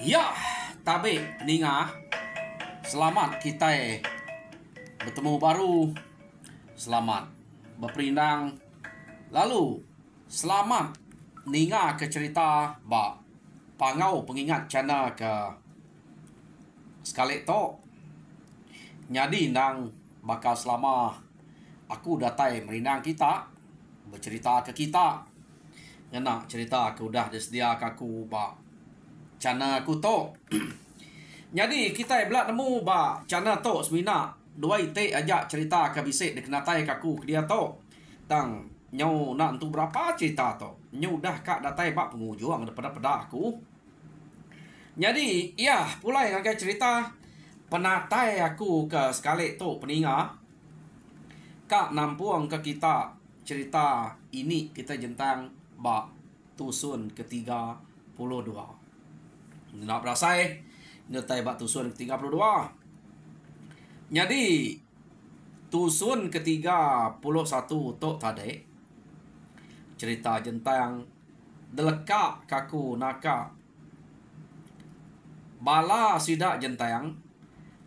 Ya, tabe peninga. Selamat kita bertemu baru. Selamat berperindang. Lalu selamat ninga ke cerita ba pangau pengingat channel ke sekali to. Jadi nang bakal selama aku datai merindang kita bercerita ke kita. Ngena cerita aku udah disediakan aku ba channel aku to. Jadi kita belak nemu ba channel to semina dua ite aja cerita ke bisik dikenatai kaku ke dia to. Tang nyau nak untuk berapa cerita to. Nyau dah kak datai ba pengujuang daripada aku. Jadi ya pulai dengan cerita penatai aku ke sekali to peninga. Kak nampuang ke kita cerita ini kita jentang ba tusun ke-32. Nak berasai ngetai bak tusun ke-32. Jadi tusun ke-31 tok tadi cerita jentang delekak kaku naka bala sidak jentang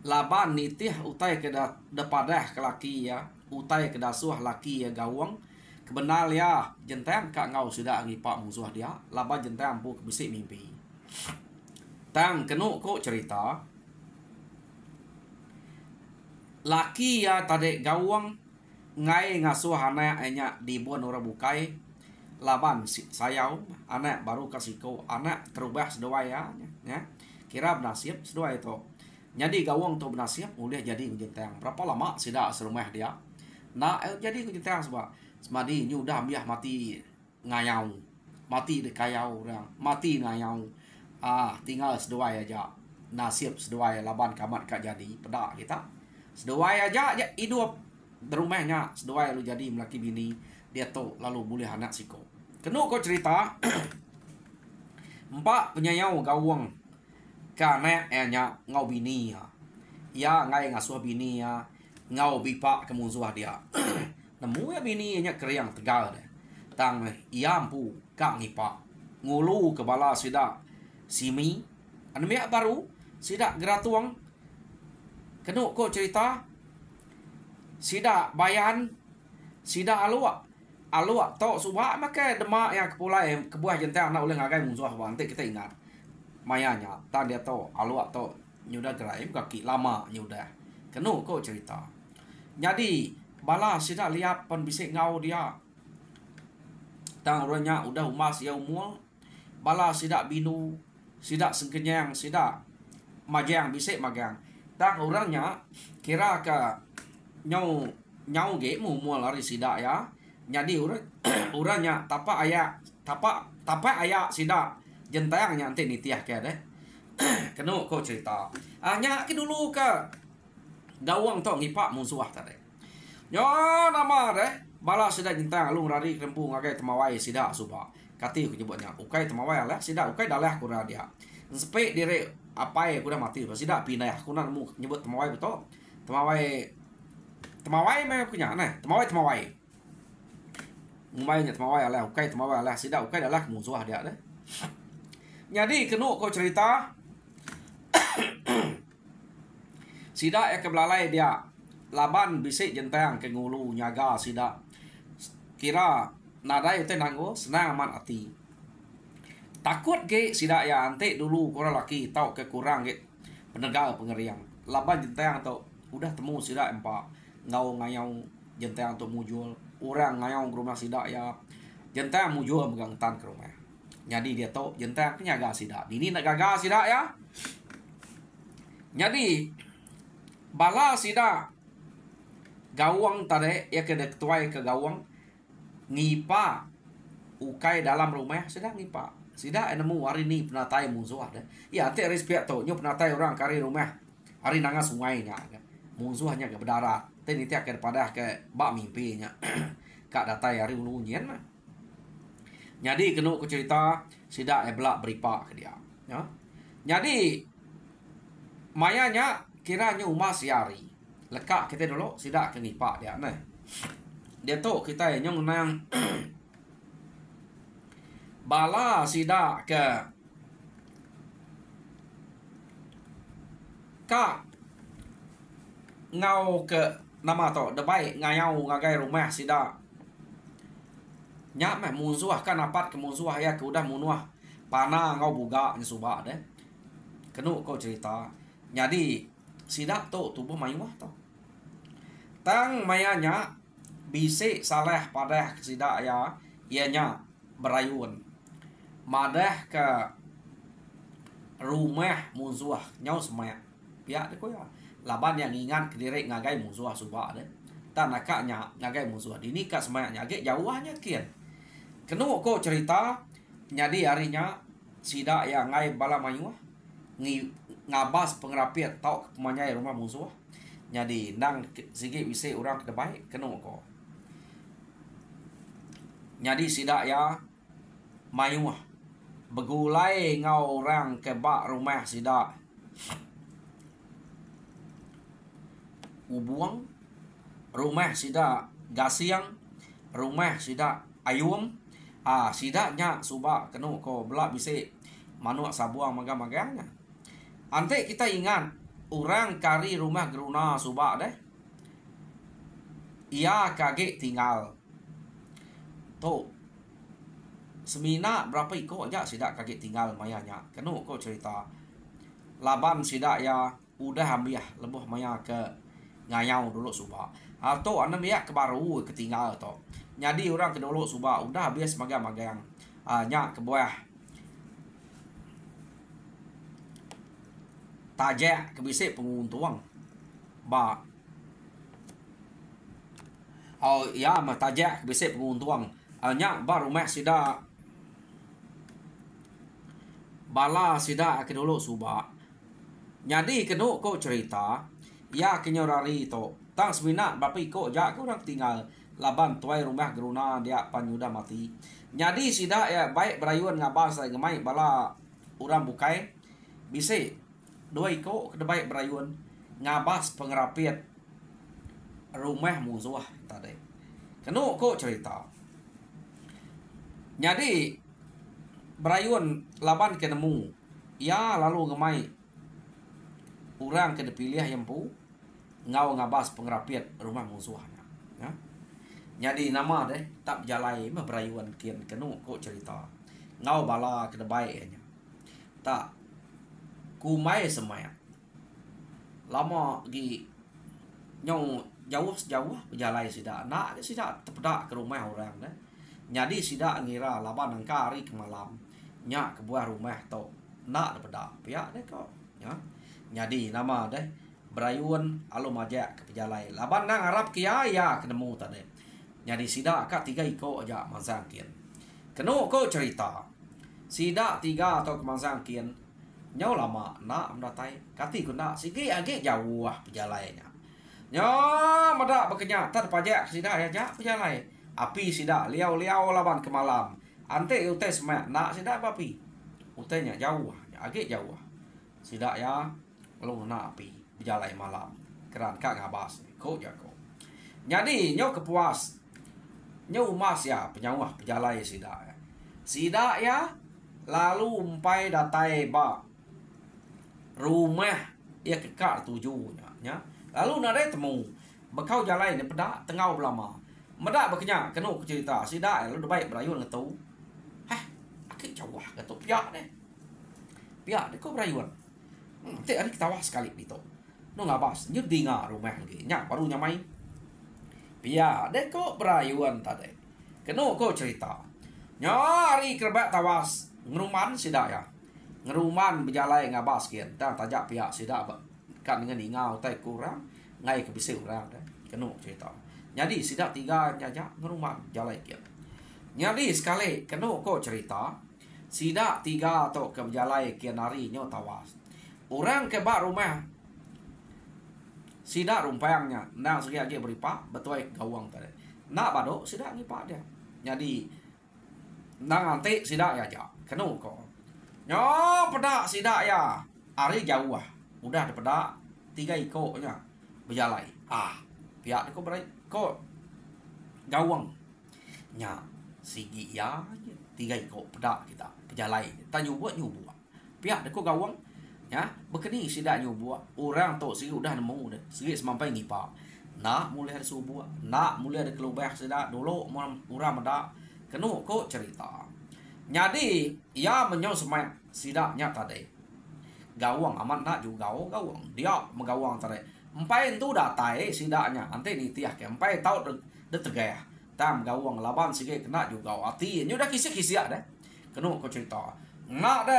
laban nitih utai ke depadah ke laki ya, utai ke dasuh laki ya gawang kebenal ya jentang kak ngau sudah ngipak musuh dia laban jentang pu kebisik mimpi. Tang kenu ko cerita laki ya tadi gawang ngai ngasuh anak enya di buan orang bukai laban sayau anak baru kasih ko anak terubah sedua ya kira benasib sedua itu jadi gawang tu benasib mulai jadi kujentang berapa lama sudah serumah dia nah jadi kujentang sebab semadi nyudah biah mati ngayau mati dekayau orang mati ngayau tinggal sedua aja nasib sedua laban kamat kak jadi pedak kita sedua aja hidup di rumahnya sedua lu jadi melaki bini dia tu lalu boleh anak siko kenu kau cerita empat penyayau gawang karena enya ngau bini ya ngai ngasuh bini ya ngau bipak kemusuh dia nemu ya bini nya keriang tegal deh tang iampu kak ngipak ngulu kebala sida simi anmia baru sidak geratuang kenu ko cerita sidak bayan sidak alua to subha make demak yang kepulai kebuah jentang nak oleh ngagai musuh nanti kita ingat mayanya tan dia to alua to nyudah gerai kaki lama nyudah kenu ko cerita jadi bala sidak lihat pon bisik ngau dia tang orangnya udah umas ya umul bala sidak binu sidak sengkenyang sidak majang bisik magang tak orangnya kira ke nyau ge mu lari sidak ya jadi urangnya tapa ayak sidak jentayangnya nanti nitiah ke deh kenu ko cerita nya ke dulu ke gawang tok ngipak musuh tadi yo nama deh bala sidak jentayang lu lari kempung agai temawai sidak suba kati aku nyebutnya ukai temawai lah sidak ukai dalah kura dia sepe dire apa ya kuda mati sidak pindah aku nak mu nyebut temawai betul temawai memang punya nah temawai umainya temawai lah ukai temawai lah sidak ukai dalah musuh dia deh jadi kenu kau cerita sidak ya kebelalai dia laban bisik jentang ke ngulu nyaga sidak kira nadai teh nanggo senang aman hati takut ke sidak ya ante dulu korang laki tau kekurang ke penegak pengeriang laban jentang tau udah temu sidak empat ngau ngayau jentang tu mujul orang ngayau ke rumah sidak ya jentang mujul megang tan ke rumah jadi dia tau jentang kenyaga sidak ini nak gagal sidak ya Jadi bala sida gawang tadi ya ke ketuai ke gawang ngipa ukai dalam rumah sida ngipa sida nemu hari ni penatai musuh ada ya te respect tu nyo penatai orang kari rumah hari nanga sungai nya musuhnya ke berdarat te ni tiak kepada ke bak mimpi nya kak datai hari ulu nyen mah jadi kena ku cerita sida belak beripa ke dia ya jadi mayanya kiranya umas yari lekak kita dulu sida ke ngipa dia nah dia tu kita nyong nang bala sida ke ka ngau ke nama to debai ngayau ngagai rumah sida nya meh musuh kan apat ke musuh ya ke udah munuah pana ngau buga nyesuba deh kenu kau cerita jadi sida tu tubuh mayuah to tang mayanya bisi saleh pada sida ya ianya berayun madah ke rumah musuh nyau semak pihak de ko ya laban yang ingat kediri ngagai musuh suba de tanakanya ngagai musuh dini ka semaknya ge jauhnya kian kenu ko cerita nyadi harinya sida ya ngai bala mayuah ngabas pengerapiat tau kemanyai rumah musuh nyadi nang sigi bisi orang ke debai kenu ko nyadi sida ya mayuah begulai ngau orang ke bak rumah sida ubuang rumah sida gasiang rumah sida ayum sida nya suba kenu ko belak bisi manuak sabuang maga-maganya ante kita ingat orang kari rumah geruna suba deh ia kaget tinggal tuh semina berapa iko aja sida kaget tinggal mayanya kenu ko cerita laban sida ya udah ambiah lebuh maya ke ngayau dulu suba atau anda miak ke baru ketinggal to jadi orang ke dulu suba udah habis magang-magang nya ke buah tajak ke bisik penguntuang ba ya mah tajak ke bisik penguntuang nya baru mak sida bala sida ke dulu suba jadi kenu ko cerita ya kenyorari to tang semina bapi ko ja ko orang tinggal laban tuai rumah geruna dia panyuda mati jadi sida ya baik berayun ngabas ngemai bala orang bukai bisi dua iko ke baik berayun ngabas pengerapiat rumah musuh tadi kenu ko cerita jadi berayun laban ke nemu ya lalu ngemai orang ke dipilih yang pu ngau ngabas pengerapiat rumah musuhnya ya jadi nama deh tak jalai mah berayuan kian kenu ko cerita ngau bala ke baik nya tak kumai semaya lama gi nyong jauh berjalai sida nak sida terpedak ke rumah orang deh jadi sida ngira laban angkari ke malam nya ke buah rumah to nak terpedak pihak deh kok ya jadi nama deh berayun alu majak ke pejalai laban nang harap kia ya ketemu tadi jadi sida ka tiga iko aja mazangkian kenu ko cerita sida tiga atau kemazangkian nyau lama nak mendatai kati kuna sigi age jauh pejalainya nya mada bekenya tar pajak sida ya ja pejalai api sida liau laban ke malam ante ute semak nak sida bapi utenya jauh age jauh sida ya lu na api berjalai malam keran kak ngabas ko jago jadi nyo kepuas nyo umas ya penyawah berjalai sida ya lalu umpai datai ba rumah ya kekak tujunya nya lalu nade temu bekau jalai ni pedak tengau belama medak bekenya kenu cerita sida lalu baik berayun ngetu akik jawah getu piak deh ko berayun Nanti ada ketawa sekali gitu. No ngabas, nyudi nga rumah lagi. Nya baru nyamai. Pia, dek kok berayuan tadi. Kenu kok cerita. Nyari kerbak tawas. Ngeruman sida ya. Ngeruman berjalai ngabas kian. Dan tajak pihak sida kan dengan ingau tai kurang ngai ke bisi orang dah kenu cerita jadi sidak tiga nyajak ngerumah jalai kian jadi sekali kenu ko cerita sidak tiga atau ke jalai kian hari nyo tawas orang ke bak rumah sidak rumpayangnya nang segi aja beripa betul gawang tadi nak badok sidak ngipak dia jadi nang antik sidak ya jak kenu ko nyo pedak sidak ya hari jauh udah ada pedak 3 ikutnya berjalai pihak ko berai ko gawang nya sigi ya 3 ikut pedak kita berjalai ta nyubuk pihak ko gawang ya bekeni sidak nyubuk orang tu sigi udah nemu dah sigi semampai ngipak nak mulai ada subuh nak mulai ada kelubah sidak dulu orang medak kenu ko cerita jadi ia menyau semayang sidaknya tadi gawang amat nak juga gawang dia megawang tadi empai itu datai sidaknya nanti ni tiah ke empai tahu de tegaya tam gawang laban sige kena juga ati ini udah kisi-kisi ada kenu ko cerita nak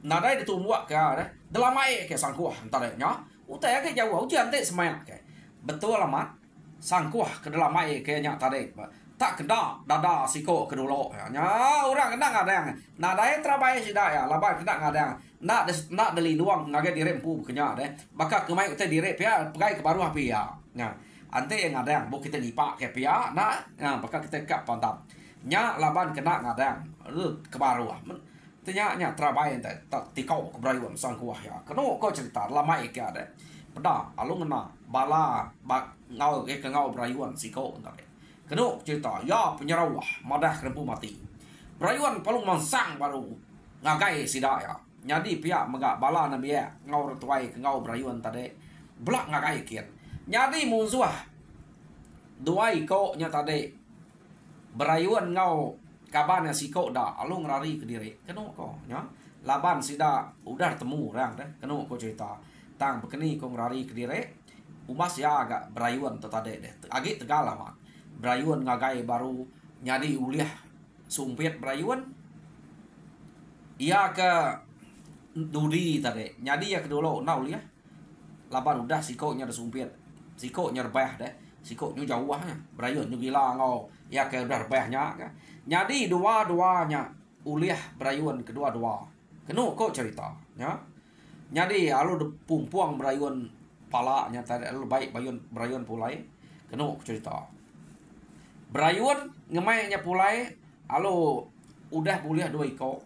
ada ditumbuak ke ada dalam air ke sangkuah tadi nya utai ke jauh ujian teh semayang ke betul amat sangkuah ke dalam air ke nya tadi tak kena dada siko kedulu ya orang kena ngadang nah dai trabai sida ya laban kena ngadang nak deli luang ngaget dirempu kenya deh bakal kemai kita direp ya pegai ke baru api ya nya ante yang ngadang bu kita lipak ke pia nah bakal kita kap pantap nya laban kena ngadang ke baru tanya nya trabai ente tak tikau ke berayuan sangkuah ya keno ko cerita lama ik ya deh peda alung kena bala bak ngau ke ngau berayuan siko entar kenu cerita ya penyerawah madah rempu mati berayuan palung mansang baru ngagai sida ya jadi pihak megak bala nabi ya ngau retuai ke ngau berayuan tadi belak ngagai kian jadi musuh dua iko nya tadi berayuan ngau kaban siko dah alung rari ke diri kenu ko nya laban sida udah temu orang deh kenu ko cerita tang bekeni ko rari ke diri umas ya agak berayuan tadi deh agi tegal lama berayuan ngagai baru nyadi uliah sumpit berayuan ia ke dudi tadi nyadi ya kedulu nah uliah laban udah siko nya sumpit siko nya rebah deh siko nyu jauhnya berayuan nyu gila ngau ya ke udah rebahnya nyadi dua-duanya uliah berayuan kedua-dua kenu kok cerita nya nyadi alu pumpuang berayuan palanya tadi alu baik berayuan pulai kenu cerita berayuan ngemainya pulai alo udah buliah 2 iko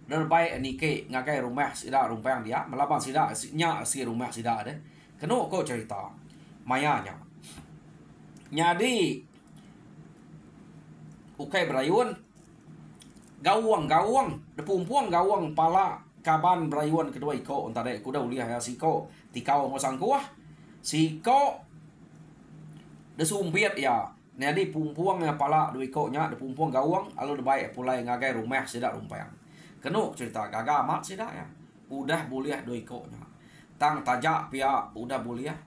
dan baik nike ngakai rumah sida rumpang dia melaban sida nya si rumah sida ada kenu ko cerita mayanya nyadi ukai berayuan gawang de pumpuang gawang pala kaban berayuan kedua iko antara kuda uliah ya siko tikau ngosangkuah siko de sumpit ya jadi pumpuang yang pala dua ikutnya de pumpuang gawang alu de baik pulai ngagai rumah sida rumpang kenu cerita gaga amat sida ya udah buliah dua ikutnya tang tajak pia udah buliah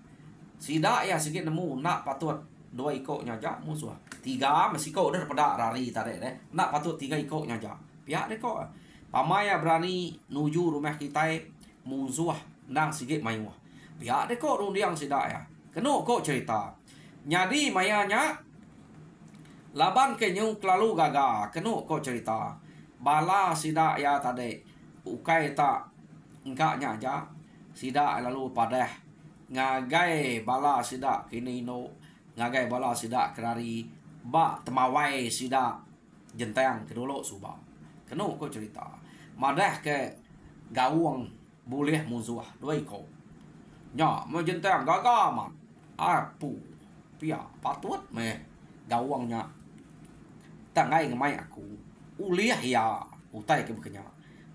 sida ya sikit nemu nak patut 2 ikutnya jak musuh 3 masih kau udah pada rari tadi deh nak patut 3 ikutnya jak pihak deh kau pamaya berani nuju rumah kita musuh nang sikit mayuah pihak deh kau rundiang sida ya kenu kau cerita nyadi mayanya laban ke nyung lalu gaga kenu ko cerita bala sida ya tadi ukai tak engkaknya aja sida lalu padah ngagai bala sida kini no ngagai bala sida kerari ba temawai sida jenteng kedulu suba kenu ko cerita madah ke gawang boleh musuh 2 iko nya mau jenteng gaga man apu pia patut meh gawangnya tangai ngemai aku uliah ya utai ke bekenya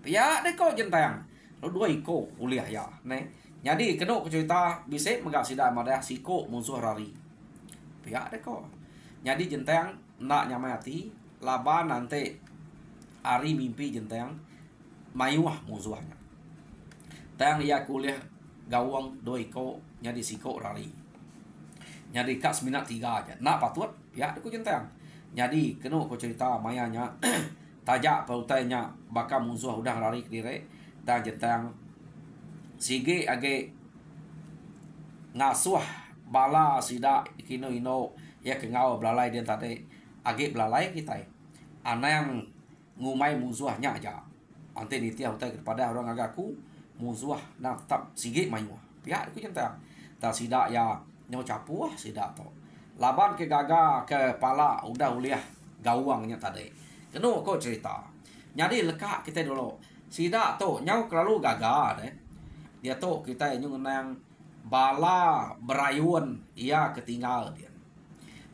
pia deh kau jentang lo 2 iko uliah ya ne jadi keno cerita bisa megak sida madah siko musuh rari pia deh kau jadi jentang nak nyamai hati laba nanti hari mimpi jentang mayuah musuhnya tang ya kuliah gawang 2 iko jadi siko rari jadi kas minat 3 aja nak patut ya aku jentang jadi kenu ko cerita mayanya tajak pautainya bakal musuh udah lari ke diri dan jentang sige age ngasuh bala sida kino ino ya kengau belalai dia tadi age belalai kita anang ngumai musuhnya aja ante nitia utai kepada orang agaku musuh nak tetap sige mayu pihak aku cinta tak sida ya nyo capu sida to laban ke gaga ke pala udah uliah gawangnya tadi keno kok cerita jadi lekak kita dulu sida to nyau kelalu gaga deh dia to kita nyung bala berayun ia ketinggal dia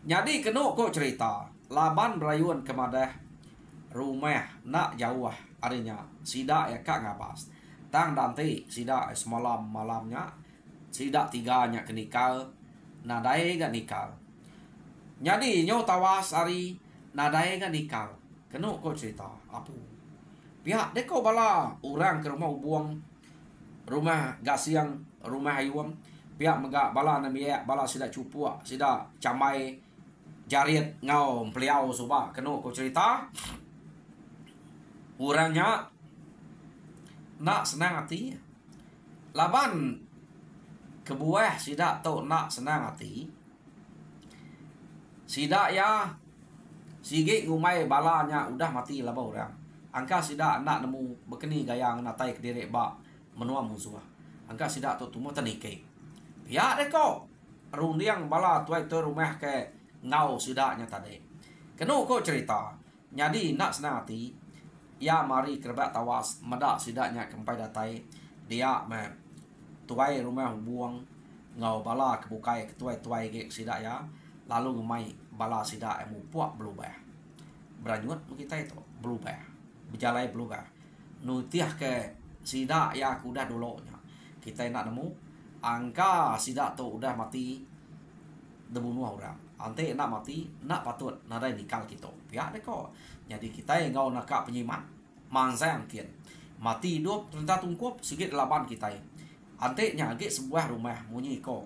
jadi keno kok cerita laban berayun kemada rumah nak jauh adanya sida ya kak ngabas tang danti sida semalam malamnya sida tiganya kenikal nadai gak nikal jadi nyo tawas hari nadai gak nikal keno kok cerita apa pihak deko bala orang ke rumah buang rumah gak siang rumah ayuam pihak megak bala namia bala sida cupu sida camai jarit ngau peliau soba keno kok cerita orangnya nak senang hati laban kebuah sida to nak senang hati sida ya sige ngumai balanya udah mati lah orang angka sida nak nemu bekeni gayang natai kediri ba menua musuh angka sida to tumo tanike ya deko rundiang bala tuai tu rumah ke ngau sida nya tadi keno kok cerita jadi nak senang hati ya mari kerbat tawas medak sidaknya kempai datai dia me tuai rumah buang ngau bala kebukai ketuai-tuai ge sidak ya lalu ngemai bala sidak emu puak berubah beranyut kita itu berubah berjalai berubah nutiah ke sidak ya aku dah dulu nya kita nak nemu angka sidak tu udah mati debunuh orang ante nak mati nak patut nadai nikal kita pihak deko jadi kita yang ngau nakak penyimak mangsa yang kian mati hidup ternyata tungkup sikit laban kita ante nya age sebuah rumah munyi ko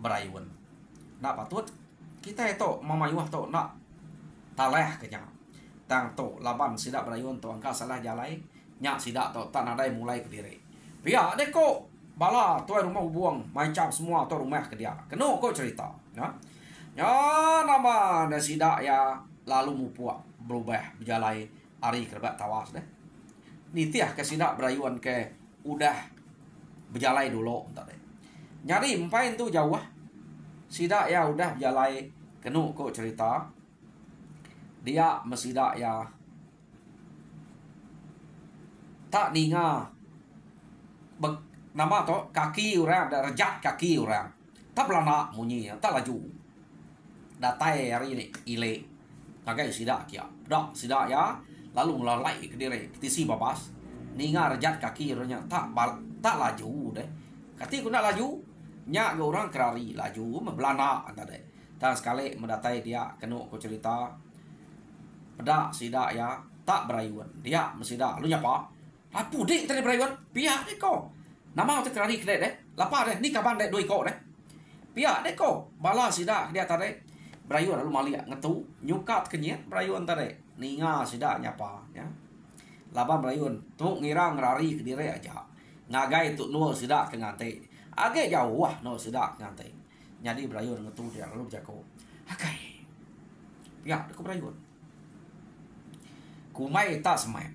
berayun nak patut kita itu mamayuh to nak taleh kenya tang to laban sidak berayun to angka salah jalai nya sidak to tan nadai mulai ke diri pihak deko bala tuai rumah buang macam semua tu rumah ke dia keno kok cerita ya ya nama da sida ya lalu mupuak berubah berjalai hari kerbat tawas deh nitiah ke sida berayuan ke udah berjalai dulu entar deh nyari empain tu jauh sida ya udah berjalai keno kok cerita dia mesida ya tak ninga nama to kaki orang ada rejat kaki orang tak belana munyi tak laju datai hari ini ile kagai sida kia dak sida ya lalu melalai ke diri tisi babas ninga rejat kaki orangnya tak laju deh kati ku nak laju nya ke orang kerari laju belana anta deh dan sekali mendatai dia keno ku cerita pedak sida ya tak berayuan dia mesida lu nyapa apu dik tadi berayuan pihak deko nama tu kerani kedek deh lapar deh ni kapan deh doi kok deh pihak deh kok bala sida dia tadi berayuan lalu malia ngetu nyukat kenyet berayuan tadi ninga sida nyapa ya laban berayuan tu ngira ngerari ke diri aja ngagai tu nuo sida ke ngante age jauh wah no sida ke ngante jadi berayuan ngetu dia lalu jago akai pihak deh kok berayuan kumai tak semai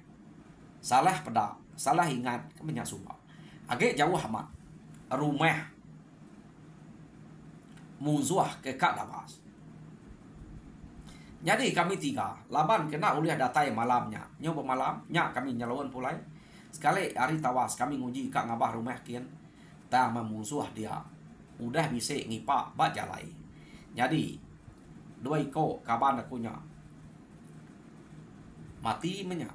salah pedak salah ingat kemenyak sumpah agak jauh amat rumah musuh ke kak damas jadi kami tiga laban kena uliah datai malamnya nyoba malam nya kami nyalawan pulai sekali hari tawas kami nguji kak ngabah rumah kian tak memusuh dia udah bisa ngipak bat jalai jadi dua iko kaban akunya mati menyak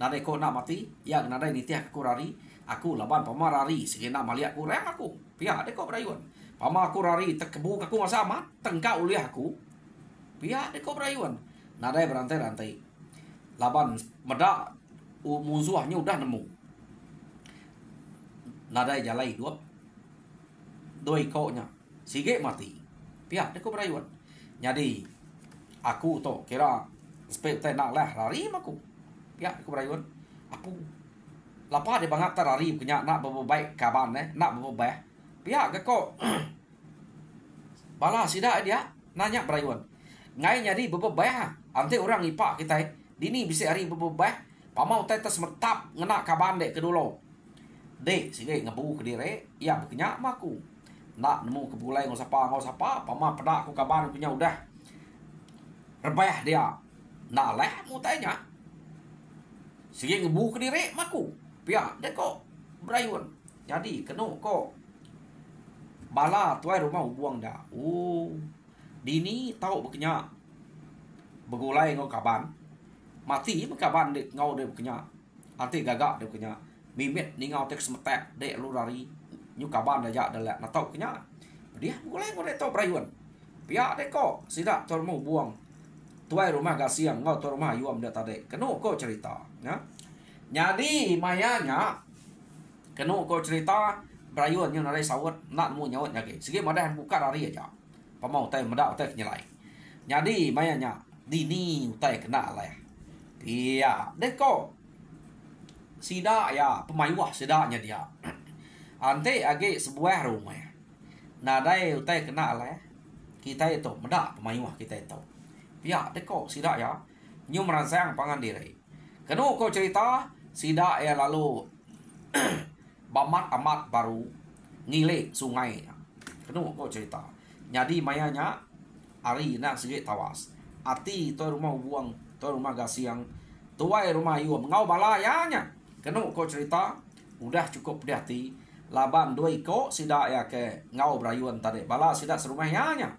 nada iko nak mati ya nada nitiah kurari aku laban pamarari segena maliak kurang aku pihak deko berayuan pama aku rari terkebu aku masa amat tengka uliah aku pihak deko berayuan nadai berantai-rantai laban medak musuhnya udah nemu nadai jalai dua ikoknya sige mati pihak deko berayuan jadi aku to kira spek nak lah lari aku pihak deko berayuan aku Lapa dia bangat terari kenya nak berbaik kaban nak berbaik. Pihak ke kok bala sida dia nanya berayuan. Ngai nyadi berbaik ante orang ipak kita dini bisa hari berbaik. Pamau tai tas metap ngena kaban dek kedulo. Dek sige ngebu ke dire ya kenya maku. Nak nemu kebulai ngau sapa pama pedak ku kaban punya udah. Rebah dia. Nak leh mu tanya. Sige ngebu ke dire maku. Pihak dek kok berayuan. Jadi kena kok bala tuai rumah buang dah. Oh, dini tahu bekenya begulai ngau kaban. Mati kaban dek ngau dek bekenya. Anti gagak dek bekenya. Mimit ni ngau tek semetek dek lu lari. Nyu kaban dah jak dah nak tahu kenya. Dia begulai ngau dek tahu berayuan. Pihak dek kok sidak tuai rumah buang. Tuai rumah gasiang ngau tuai rumah yuam dah tadi. Kena kok cerita, ya. Jadi mayanya kena kau cerita berayuan yang narai sawat nak mu nyawat nyake. Sige madah buka lari aja. Pamau tai madak tai nyelai. Jadi mayanya dini tai kena lah. Iya, deko. Sida ya pemayuah sidanya dia. Ante age sebuah rumah. Nadai utai kena lah. Kita itu madak pemayuah kita itu. Iya, deko sida ya. Nyu merangsang pangan diri. Kena kau cerita sida ya lalu bamat amat baru ngile sungai. Kena kau cerita. Jadi mayanya hari nak sedikit tawas. Ati tu rumah buang, tu rumah gasiang, tuai rumah yuam ngau balayanya. Kena kau cerita udah cukup hati. Laban dua iko sida ya ke ngau berayuan tadi. Bala sida serumahnya.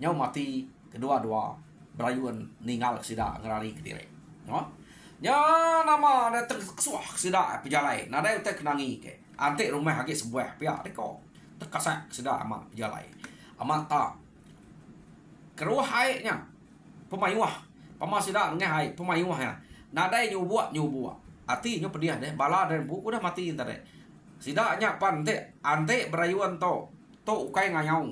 Nyau mati kedua-dua berayuan ninggal sida ngerari ke diri. No? Ya nama ada terkesuah sida pejalai. Nada utek kenangi ke. Ante rumah lagi sebuah pihak deko. Terkasak sida amat pejalai. Amat tak. Keruah haiknya. Pemayuah. Pama sida ngehai pemayuahnya. Nada nyubuat. Ati nyu pediah deh. Bala dan buku dah mati tadi. Sida nya pante ante berayuan to. To ukai ngayau.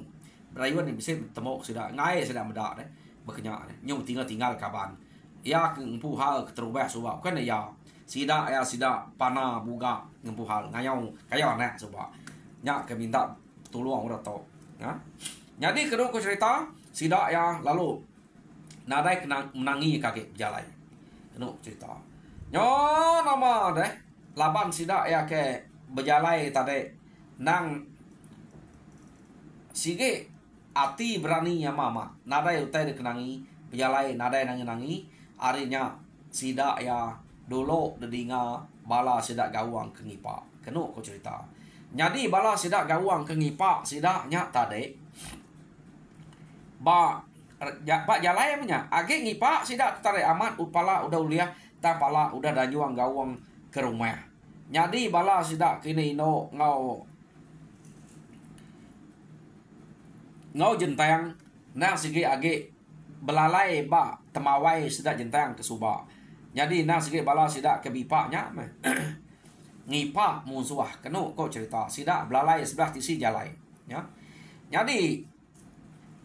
Berayuan ni bisa temuk sida ngai sida medak deh. Berkenyak deh. Nyu tinggal kaban. Ya ngempu hal keterubah subak kan ya sida pana buga ngempu hal ngayau kaya nak subak nya ke minta tolong udah to ya. Jadi kedua aku cerita sida ya lalu nadai kena menangi kakek berjalan kedua cerita nyo nama deh laban sida ya ke berjalan tadi nang sige ati berani ya mama nadai utai dikenangi berjalan nadai nangi arinya sida ya dulu dedinga bala sida gawang kengipa. Kena ko cerita. Jadi bala sida gawang kengipa sida nya tadi. Ba jalai punya. Age ngipa sida tare amat upala udah uliah ta pala udah danyuang gawang ke rumah. Jadi bala sida kini no ngau jentang na sige age belalai ba temawai sida jentang ke suba. Jadi nang sikit bala sida ke bipaknya ngipak musuh kena kau cerita sida belalai sebelah tisi jalai ya. Jadi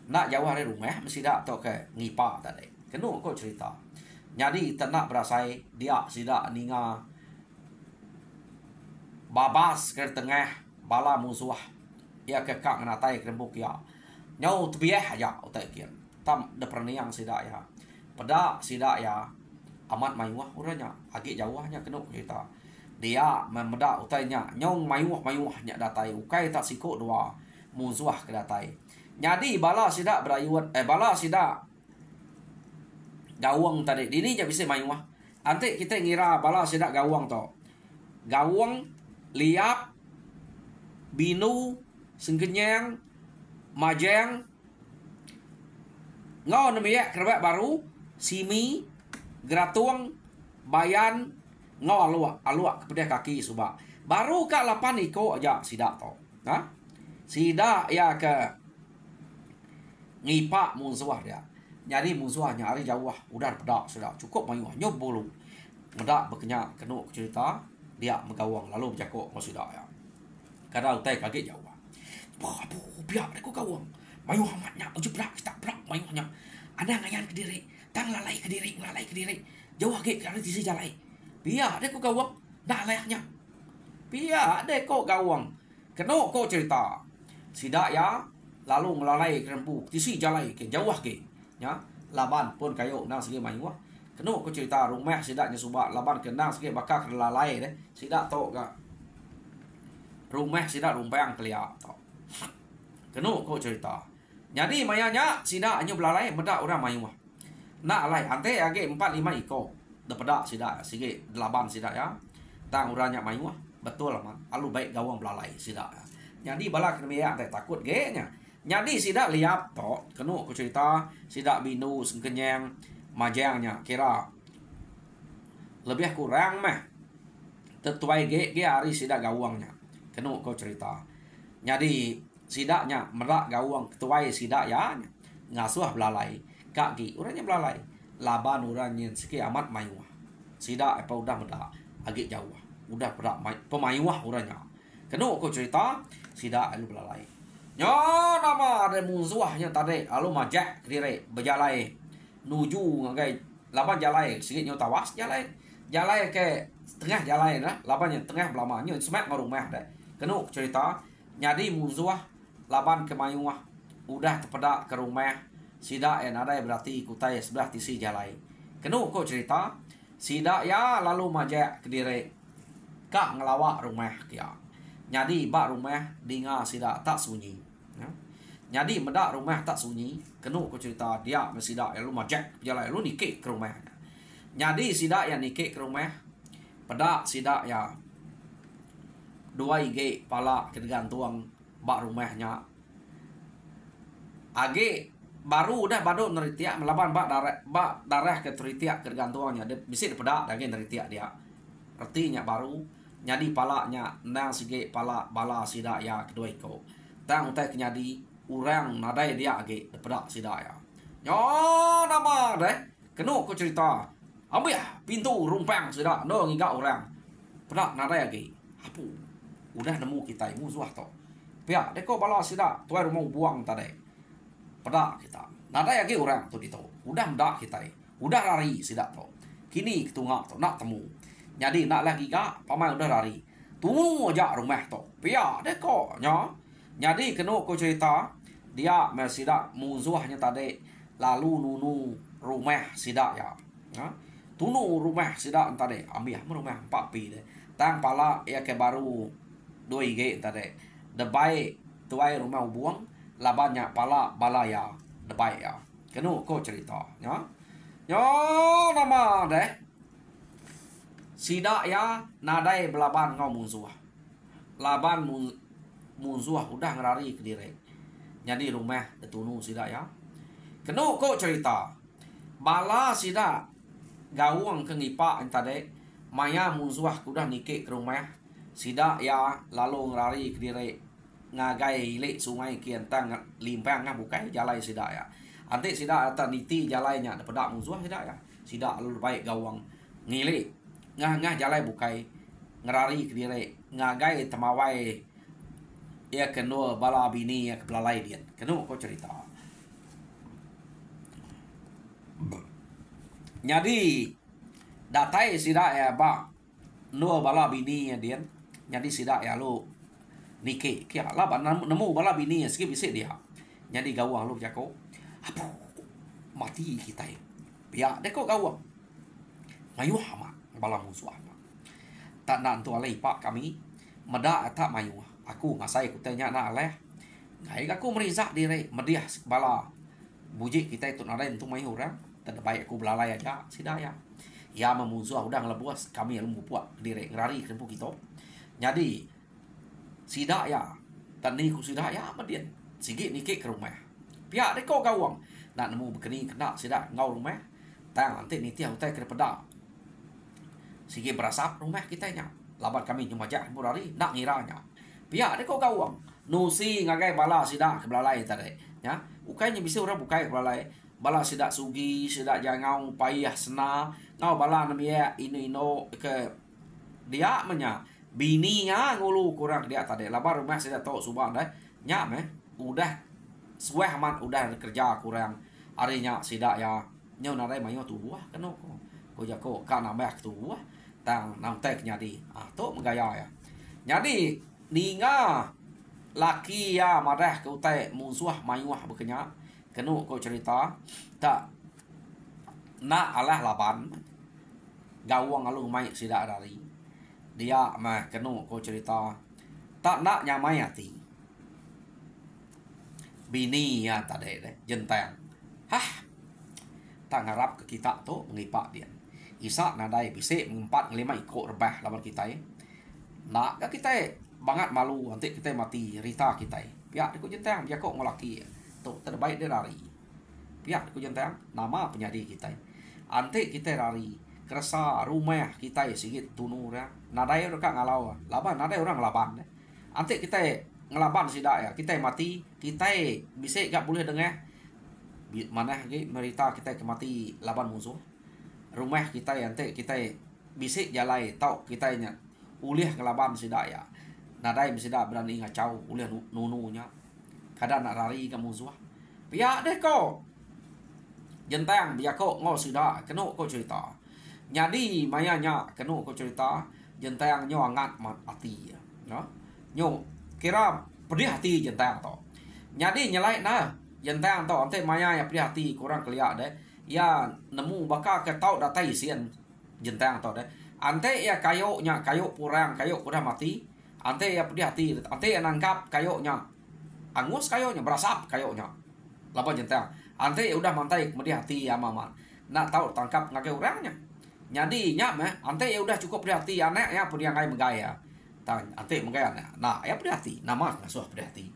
nak jauh dari rumah mesti dak to ke ngipak tadi. Kena kau cerita. Jadi tenak berasai dia sida ninga babas ke tengah bala musuh ya ke kak natai kerembuk ya. Nyau tebiah aja utai kian. Tam de perniang sida ya. Pada sida ya amat mayuah uranya agak jauhnya kena cerita. Dia memeda utainya nyong mayuah-mayuahnya datai ukai tak sikok dua musuh ke datai. Jadi bala sida berayuan bala sida gawang tadi. Dini je bisa mayuah. Ante kita ngira bala sida gawang to. Gawang liap binu sengkenyang majeng ngau nemiak kerbak baru simi geratuang bayan ngau alua kepada kaki subak baru ka 8 iko aja sida to ha sida ya ke ngipak musuh dia. Jadi musuhnya hari jauh udah pedak sudah cukup mayuh nyob bolu medak berkenyak kena cerita dia megawang lalu berjakok mau sida ya kada utai kaget jauh babu biar aku gawang mayuh amatnya uji berak kita berak mayuhnya ada ngayan ke diri tang lalai ke diri jauh agak karena tisi jalai biar aku gawang dah layaknya Pihak deh kok gawang. Kena kok cerita. Sidak ya lalu melalai kerempu tisi jalai ke jauh ke. Ya, laban pun kayo nang segi mayu. Kena kok cerita rumah sidaknya subak laban kenang segi bakal kelalai deh. Sidak tok ga. Rumah sidak rumpang kelia tok. Kena kok cerita. Jadi mayanya sidak hanya belalai medak orang mayu. Nak alai ante age 4-5 iko. Dapat sidak segi 8 sidak ya. Tang uranya mayu. Betul man. Alu baik gawang belalai sidak. Jadi balak kena takut ge nya. Jadi sidak liap tok. Kena ku cerita sidak binu sengkenyang majangnya kira lebih kurang mah. Tetuai ge hari sidak gawangnya. Kena ku cerita. Jadi sidaknya merak gawang ketuai sidak ya ngasuh belalai. Kaki uranya belalai. Laban uranya seki amat mayuah. Sidak apa udah medak agak jauh. Udah berak pemayuah uranya. Kena ku cerita sidak alu belalai. Nyo nama ada musuhnya tadi alu majak kiri berjalai nuju ngagai laban jalai sikit nyo tawas jalai ke tengah jalai lah labannya tengah belamanya semak ngarumah deh. Kena ku cerita nyadi musuh laban kemayuah udah terpedak ke rumah sidak yang ada berarti kutai sebelah tisi jalai. Kena ku cerita sidak ya lalu majak kediri kak ngelawak rumah kia. Nyadi bak rumah dinga sidak tak sunyi. Ya. Nyadi medak rumah tak sunyi. Kena ku cerita dia sidak yang lu majak jalai lu nikik ke rumah. Nyadi sidak yang nikik ke rumah pedak sidak ya dua ige pala kegantuang bak rumahnya. Age baru udah badut neritiak melaban bak darah ke teritiak kegantuangnya. Bisa pedak daging neritiak dia. Artinya baru nyadi palanya nang sige pala bala sidak ya kedua iko. Tang utai kenyadi urang nadai dia age pedak sidak ya. Nyo nama deh. Kena ku cerita. Ambil ya pintu rumpang sidak no ngiga orang. Pedak nadai age. Apu. Udah nemu kita musuh to. Pihak deko bala sidak tuai rumah buang tadi. Pedak kita. Nadai age orang tu dito. Udah mendak kita. Udah lari sidak to. Kini ketungak to nak temu. Jadi nak lagi gak pamai udah lari. Tunggu aja rumah to. Pihak deko nya. Jadi kena ku cerita dia sidak musuhnya tadi lalu nunu rumah sidak ya. Ya. Tunu rumah sidak tadi ambil rumah 4 pi deh. Tang pala ya ke baru 2 ige tadi. Debai tuai rumah buang labannya pala balaya debai ya. Kena ku cerita ya. Yo nama deh. Sidak ya nadai belaban ngau musuh. Laban musuh udah ngerari ke diri. Jadi rumah detunu sidak ya. Kena kok cerita. Bala sidak gawang ke ngipak tadi. Maya musuh udah nikik ke rumah. Sidak ya lalu ngerari ke diri. Ngagai lek sungai kian tang limpang ngah bukai jalai sidak ya. Antik sidak atas niti jalainya dapat musuh sidak ya. Sidak lalu baik gawang ngilik. Ngah jalai bukai ngerari ke diri ngagai temawai ya kena bala bini ya kebelalai dia kena kau cerita. Jadi datai sidak ya ba no bala bini ya dia. Jadi sidak ya lu nike kia lah nemu bala bini ya sikit bisik dia. Jadi gawang lu jako apa mati kita ya. Pihak deko gawang mayu amat bala musuh tak nak tu alai pak kami meda tak mayu aku ngasai ku tanya nak aleh ngai aku merizak diri mediah bala buji kita itu nada untuk mayu orang tak baik aku belalai aja sidak ya ya memusuh udah ngelebuas kami yang buat diri ngerari kempu kita jadi sidak ya tadi ku sidak ya median sikit nikik ke rumah pihak deko gawang nak nemu bekeni kena sidak ngau rumah tang nanti niti utai kena pedak sikit berasap rumah kita nya laban kami cuma jak burari nak ngiranya pihak deko gawang nusi ngagai bala sidak ke belalai tadi ya ukainya bisa orang bukai ke belalai bala sidak sugi sidak jangau payah sena ngau bala namanya ino ke dia menya bininya ngulu kurang dia tadi laban rumah sidak tok subang dah nya udah sueh amat udah kerja kurang arinya sidak ya nyau narai mayo tu buah kena ko jako kana mek tu buah tang nang tek nyadi to menggaya ya Jadi ninga laki ya madah ke utai musuh mayuah berkenyak kenu ko cerita tak nak alah laban gawang alung mai sidak dari dia mah kenu ko cerita tak nak nyamai hati bini ya tadi deh jenteng hah tak ngarap ke kita tu mengipak dia isak nadai bisik mengumpat ngelima ikut rebah lawan kita nak ke kita banget malu nanti kita mati rita kita pihak ikut jenteng dia kok ngelaki tu terbaik dia lari pihak ikut jenteng nama penyadi kita nanti kita lari kerasa rumah kita sikit tunur ya nadai orang ngalau laban nadai orang laban nanti kita ngelaban sidak ya kita mati kita bisa gak boleh dengar mana lagi merita kita kemati laban musuh rumah kita nanti kita bisa jalai tau kita nya ulih ngelaban sidak ya nadai bisa dah berani ngacau ulih nununya kadang nak lari ke musuh pihak deh kau jenteng biar kau ngau sidak kenu kau cerita jadi mayanya kenu kau cerita jenteng nyo angat mat hati ya nyo kira pedih hati jenteng to jadi nyelai nah jenteng to ante maya ya pedih hati kurang keliak deh ya nemu bakal ke tau datai sian jenteng to deh ante ya kayoknya kayok kurang mati ante ya pedih hati ante ya nangkap kayoknya angus kayoknya berasap kayoknya lapa jenteng ante ya udah mantai pedih hati ya maman nak tahu tangkap ngake orangnya jadi nyak mah ante ya udah cukup pedih hati anak ya pedih ngai menggaya ante menggaya nah ya pedih hati nama ngasuh pedih hati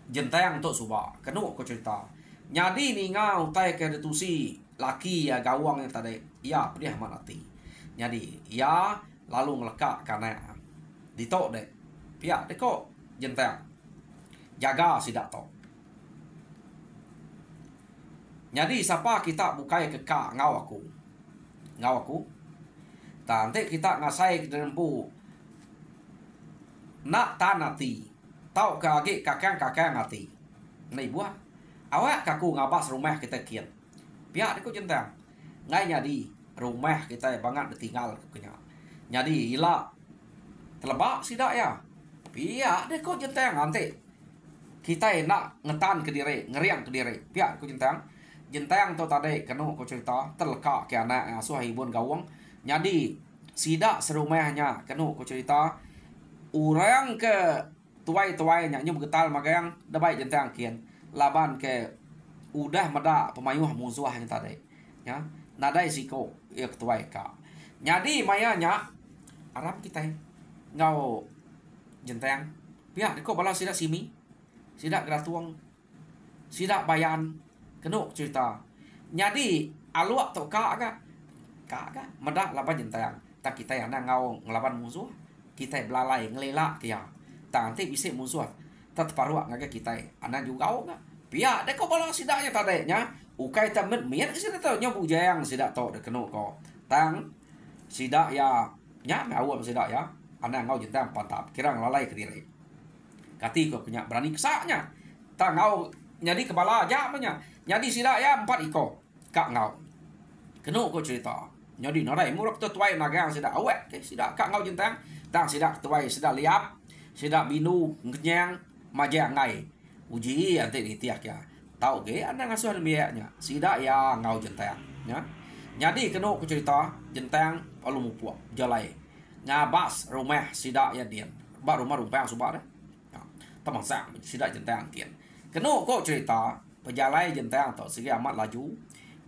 jenteng untuk subah kenu ko cerita jadi ni ngau tai ke detusi laki ya gawang yang tadi ya pedih amat hati jadi ya lalu ngelekak karena ditok deh pihak deh kok jenteng jaga sidak tok jadi siapa kita bukai kekak ngau aku nanti kita ngasai dempu nak tanati tau kaki kakang hati nih buah awak kaku ngabas rumah kita kian pihak deh kok jenteng ngai jadi rumah kita banget ditinggal kenya jadi ila telebak sidak ya pihak deh kok jenteng nanti kita nak ngetan ke diri ngeriang ke diri pihak kok jenteng to tadi kenu kok cerita terlekak ke anak asuh hibun gawang jadi sidak serumahnya kenu kok cerita orang ke tuai-tuainya nyu begetal magang dabai jenteng kian laban ke udah meda pemayuh musuh yang tadi ya nadai siko ya ketuai ka jadi mayanya Arab kita ngau jenteng pihak kok balas sidak simi sidak gratuang sidak bayan kenu cerita jadi aluak to ka meda laban jenteng tak kita yang ngau ngelaban musuh kita belalai ngelelak dia tak nanti bisa musuh tetap paruak ngake kita anak juga enggak pihak dek kau balas sidaknya tadenya ukai tamet mian sidak tau nya bujang sidak tau dek kenu ko tang sidak ya nya awam sidak ya anak ngau jentang pantap kira ngelalai ke diri kati kau punya berani kesaknya tak ngau jadi kepala aja punya jadi sidak ya 4 iko kak ngau kenu ko cerita jadi narai murak tu tuai nagang sidak awet ke sidak kak ngau jentang tang sidak tuai sidak liap sidak binu ngenyang majang ngai uji nanti ditiak ya tahu ke anda ngasuh biayanya sidak ya ngau jentang ya jadi kenu ku cerita jentang palu mupuak jalai ngabas rumah sidak ya dian ba rumah rumpang subah dah teman sang sidak jentang kian kenu ku cerita pejalai jentang atau segi amat laju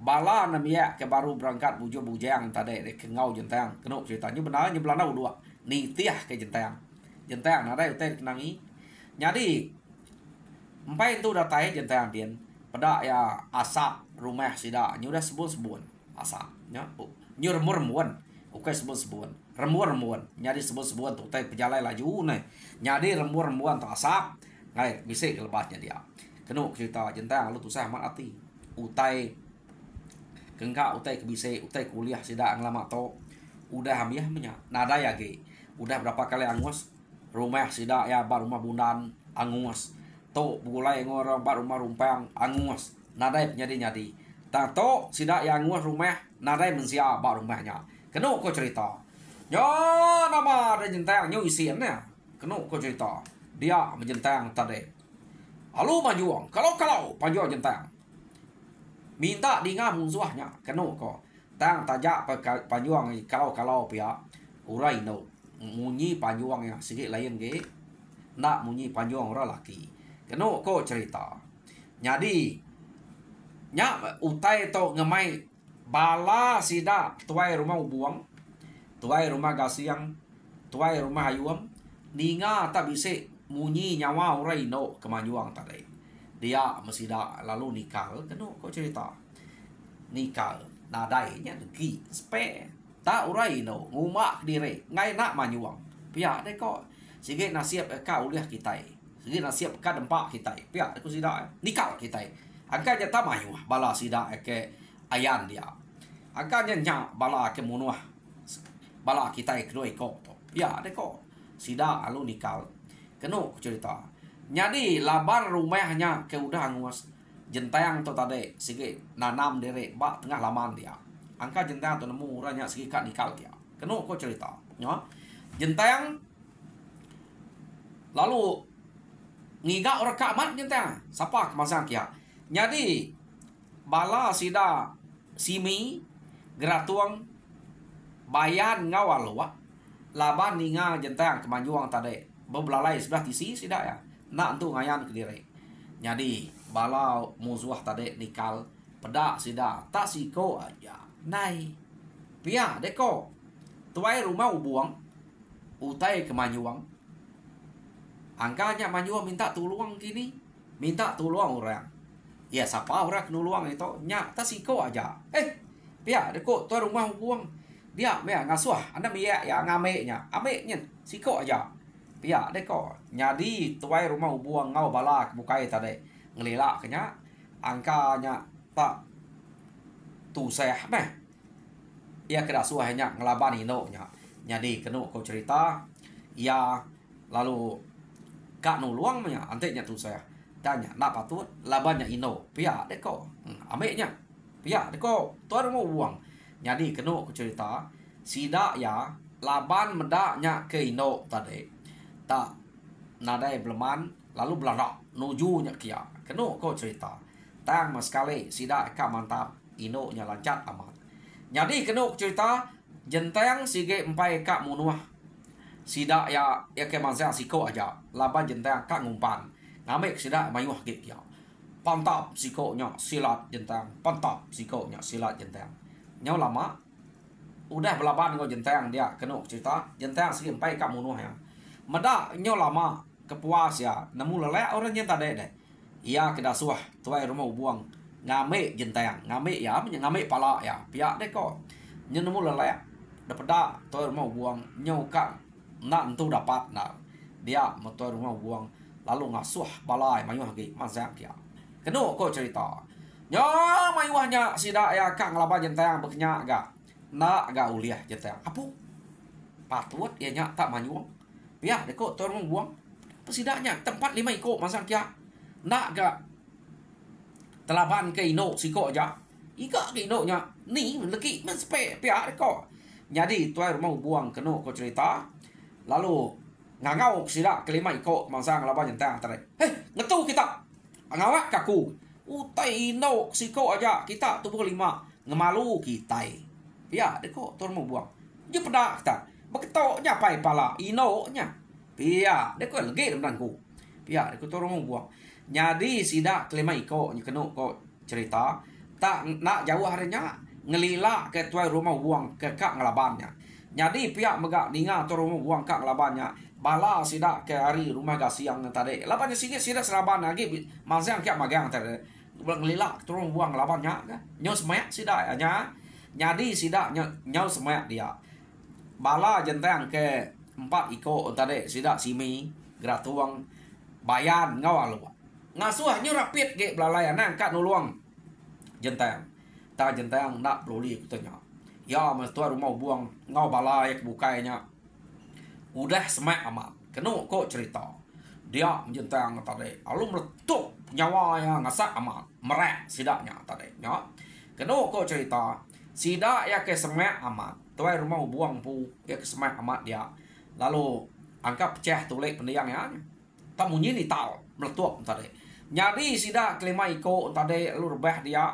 bala namia ke baru berangkat bujang tadi ke ngau jentang kenu ceritanya benar nyebelana dua nitiah ke jentang ada utai kenangi jadi empai itu datai jentang dian pada ya asap rumah sidak nyudah sebun asap nya nyu remur ukai sebun remur jadi sebun tu utai pejalai laju nih jadi remur tu asap ngai bisa kelebasnya dia kenu cerita jentang lu tusah amat hati utai kengka utai kebise utai kuliah sidak ngelama to udah hamiah menya nada ya ge udah berapa kali angus rumah sidak ya bar rumah bundan angus to bulai ngorong bar rumah rumpang angus nadai nyadi tato sidak ya angus rumah nadai mensia bar rumahnya kenu ko cerita yo nama ada jentang nyu isiannya kena ko cerita. Dia menjentang tadi. Lalu Panjuang, kalau Panjuang jentang. Minta dengar musuhnya, kena ko. Tang tajak Panjuang kalau pihak urai no. Munyi Panjuang yang sikit lain ge. Nak munyi Panjuang orang laki. Kena ko cerita. Jadi nya utai to ngemai bala sida tuai rumah ubuang, tuai rumah gasiang, tuai rumah ayuam, ninga tak bisa munyi nyawa urai no kemajuang tadi. Dia mesida lalu nikal, kena ko cerita. Nikal nadai nya legi spe tak urai no ngumak diri ngai nak manyuang. Pihak dek ko sige nasib ka uliah kita. Sige nasib ka dempak kita. Pihak dek ko sida nikal kita. Angkanya tak mayu bala sida ke ayan dia. Angkanya nya bala ke munuah. Bala kita kedua ko to. Ya dek ko sida alu nikal. Keno cerita. Jadi labar rumahnya ke udah angus jentang to tadi sige nanam dere bak tengah laman dia. Angka jentang to nemu uranya sige kat nikal dia. Keno ko cerita. Ya. Jentang lalu ngiga orang kak mat jentang. Siapa kemasang kia? Jadi bala sida simi geratuang bayan ngawal wa laban ninga jentang kemanjuang tadi bebelalai sebelah tisi sida ya nak tu ngayan ke diri. Jadi bala musuh tadi nikal pedak sida tak siko aja nai pia deko tuai rumah ubuang utai kemanjuang angkanya manjuang minta tolong gini minta tolong orang. Ya siapa orang nuluang itu nya tak siko aja. Pia deko tuai rumah ubuang dia mea ngasuh anda mia ya ngameknya ameknya siko aja. Pia deko nyadi tuai rumah ubuang ngau balak bukai tadi ngelila kenya angkanya tak tu saya meh ia kena suahnya ngelaban ino nya nyadi kenu ko cerita ya lalu kak nuluang nya antenya tu saya tanya nak patut labannya ino pia deko ameknya pia deko tuai rumah ubuang nyadi kenu ko cerita sida ya laban medaknya ke ino tadi tak nadai beleman lalu belarak nuju nya kia kenu ko cerita tang mas sekali sida ka mantap ino nya lancat amat jadi kenu cerita jenteng sige empai ka munuah sida ya ke mansa siko aja laban jenteng ka ngumpan ngamek sida mayuh ge kia pantap siko nya silat jenteng pantap siko nya silat jenteng nyau lama udah belaban ngo jenteng dia kenu cerita jenteng sige empai ka munuah ya meda nyau lama kepuas ya nemu lelek orang yang tadi deh ia kena suah tuai rumah buang ngame jentang ngame ya ngame pala ya pihak deh kok nemu lelek dapat dak tuai rumah buang nyaukan nak entu dapat nak dia tuai rumah buang lalu ngasuh balai mayuh lagi mazak ya kena kok cerita nya mayuhnya sida ya kang laba jentang beknya agak nak agak uliah jentang apa patut ya nya tak mayuh pihak deh kok tuai rumah buang sidaknya tempat 5 ikut masang kia nak gak telaban ke ino siko aja ika ke ino nya ni leki men spe pihak ko jadi tuai rumah buang keno ko cerita lalu ngangau sidak kelima ikut masang laban jentang tadi ngetu kita ngawak kaku utai ino siko aja kita tubuh 5 ngemalu kita pihak deko tuai rumah buang je pedak kita beketok nya pai pala ino nya pia deko lagi demangku pia deko torong buang jadi sida kelima iko ni kenu ko cerita tak nak jauh harinya ngelila ke tuai rumah buang ke kak ngelabannya jadi pia megak ninga torong buang kak ngelabannya bala sida ke hari rumah gasiang tadi labannya singit sida seraban lagi mazang kak magang tadi ngelila torong buang ngelabannya nyau semak sida nya jadi sida nyau semak dia bala jentang ke 4 iko tadi sida simi gratuang bayan ngawal ngasuh nyu rapid ge belalai nang kat nuluang jentang ta jentang nak loli kutanya ya mas tua rumah buang ngau balai bukainya udah semak amat kenu kok cerita dia jentang tadi alu meletup nyawa yang ngasak amat merek sidaknya tadi ya kenu kok cerita sida ya ke semak amat tuai rumah buang pu ya ke semak amat dia lalu angka pecah tulek pendiangnya tak munyi ni tahu meletup tadi jadi sida kelima iko tadi lu rebah dia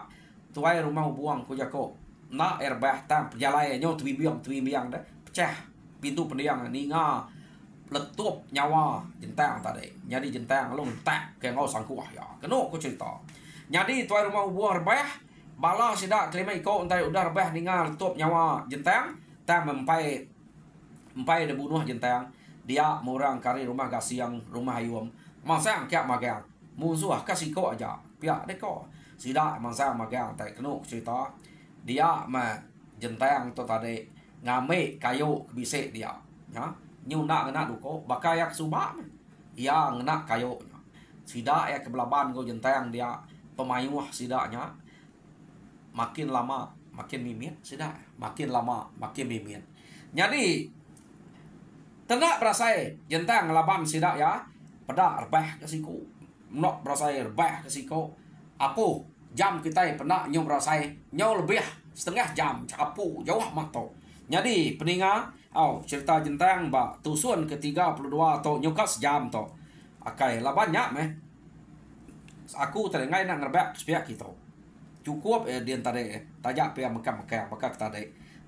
tuai rumah buang ku jako na erbah tam perjalai nyo twi biang dah pecah pintu pendiang ninga letup nyawa jentang tadi jadi jentang lu tak ke ngau sangkuah ya keno ku cerita jadi tuai rumah buang rebah bala sida kelima iko tadi udah rebah ninga letup nyawa jentang tam mempai de bunuh jentang dia murang kari rumah gasiang rumah ayum masang kyak magang musuh kasih ko aja pihak deko sida masang magang tak kenu cerita dia ma jentang tu tadi ngame kayu bisik dia ya nyuna ngena duko bakayak subak ya ngena kayu sida ya kebelaban go jentang dia pemayuh sidanya makin lama makin mimit sida makin lama makin mimit jadi tengah berasai jentang laban sidak ya pada rebah ke siku nok berasai rebah ke siku apu jam kita pernah nyom berasai nyau lebih setengah jam apu jauh mato jadi peninga cerita jentang ba tusun ke-32 atau nyukas jam to akai labannya meh aku terengai nak ngerebak sepiak kita cukup dia tadi tajak pia mekam tadi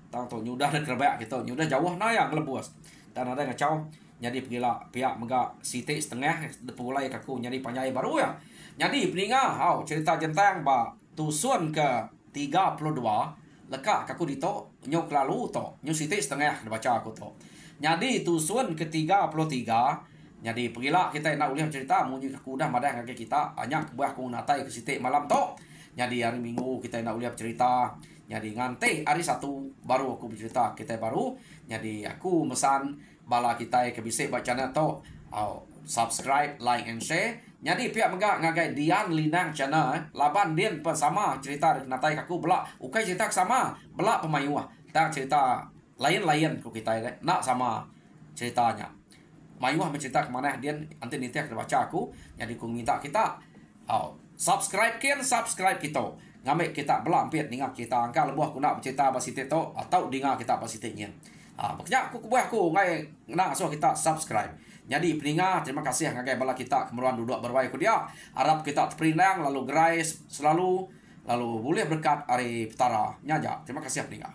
tang to nyudah nak ngerebak kita nyudah jauh na yang lebus dan ada ngacau jadi pergilah pihak mega siti setengah pulai kaku jadi panjai baru ya jadi peninga cerita jentang ba tusun ke 32 lekak kaku dito nyok lalu to nyok siti setengah baca aku to jadi tusun ke 33 jadi pergilah kita nak uliah cerita munyi kaku dah madah kaki kita hanya kebuah aku natai ke siti malam to jadi hari minggu kita nak uliah cerita jadi nganti hari Sabtu baru aku bercerita kita baru jadi aku mesan bala kita ke bisik bacana to subscribe like and share jadi pihak mega ngagai Dian Linang channel laban dian bersama cerita natai kaku belak ukai cerita sama belak pemayuah tak cerita lain-lain ku kita nak sama ceritanya mayuah mencerita kemana dia nanti nanti baca aku jadi ku minta kita subscribe kita ngambil kita belah hampir dengar kita angka lebuh aku nak bercerita pasal itu atau dengar kita pasal itu makanya aku kebuah aku ngai nak so kita subscribe jadi peninga terima kasih ngagai bala kita kemeruan duduk berwai ku dia harap kita terperinang lalu gerai selalu lalu boleh berkat hari petara nyaja terima kasih peninga